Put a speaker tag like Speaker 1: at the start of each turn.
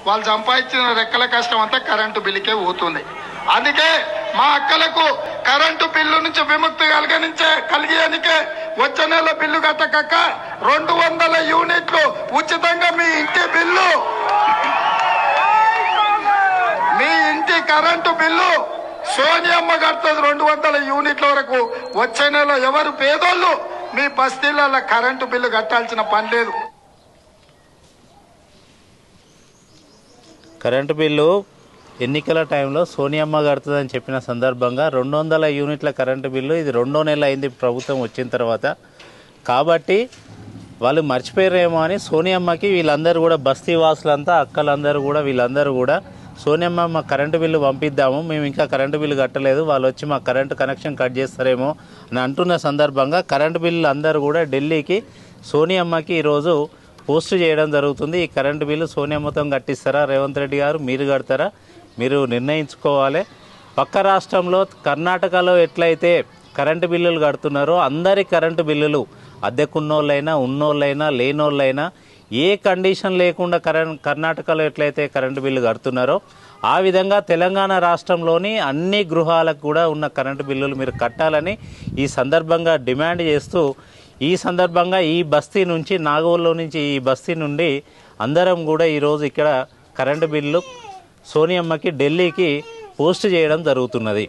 Speaker 1: వాళ్ళు సంపాదించిన రెక్కల కష్టం అంతా కరెంటు బిల్లుకే పోతుంది. అందుకే మా అక్కలకు కరెంటు బిల్లు నుంచి విముక్తి కలిగేందుకే వచ్చే నెల బిల్లు కట్టక 200 యూనిట్లు ఉచితంగా మీ ఇంటి కరెంటు బిల్లు సోనియమ్మ కడుతుంది 200 యూనిట్ల వరకు. వచ్చే నెల ఎవరు పేదోళ్ళు మీ బస్తీలలో కరెంటు బిల్లు కట్టాల్సిన పని లేదు.
Speaker 2: కరెంటు బిల్లు ఎన్నికల టైంలో సోనియమ్మ కడుతుందని చెప్పిన సందర్భంగా 200 యూనిట్ల కరెంటు బిల్లు ఇది 2వ నెల అయింది ప్రభుత్వం వచ్చిన తర్వాత. కాబట్టి వాళ్ళు మర్చిపోయారేమో అని సోనియమ్మకి వీళ్ళందరూ కూడా బస్తీ వాసులంతా అక్కలందరూ కూడా వీళ్ళందరూ కూడా సోనియమ్మ మా కరెంటు బిల్లు పంపిద్దాము, మేము ఇంకా కరెంటు బిల్లు కట్టలేదు, వాళ్ళు వచ్చి మా కరెంటు కనెక్షన్ కట్ చేస్తారేమో అని అంటున్న సందర్భంగా కరెంటు బిల్లు అందరూ కూడా ఢిల్లీకి సోనియమ్మకి ఈరోజు పోస్ట్ చేయడం జరుగుతుంది. ఈ కరెంటు బిల్లు సోనియమ్మతో కట్టిస్తారా రేవంత్ రెడ్డి గారు, మీరు కడతారా, మీరు నిర్ణయించుకోవాలి. పక్క రాష్ట్రంలో కర్ణాటకలో ఎట్లయితే కరెంటు బిల్లులు కడుతున్నారో అందరి కరెంటు బిల్లులు అద్దెకున్నోళ్ళైనా ఉన్నోళ్ళైనా లేనోళ్ళైనా ఏ కండిషన్ లేకుండా కర్ణాటకలో ఎట్లయితే కరెంటు బిల్లు కడుతున్నారో ఆ విధంగా తెలంగాణ రాష్ట్రంలోని అన్ని గృహాలకు కూడా ఉన్న కరెంటు బిల్లులు మీరు కట్టాలని ఈ సందర్భంగా డిమాండ్ చేస్తూ ఈ సందర్భంగా ఈ బస్తీ నుంచి నాగోల్లో నుంచి ఈ బస్తీ నుండి అందరం కూడా ఈరోజు ఇక్కడ కరెంటు బిల్లు సోనియమ్మకి ఢిల్లీకి పోస్ట్ చేయడం జరుగుతున్నది.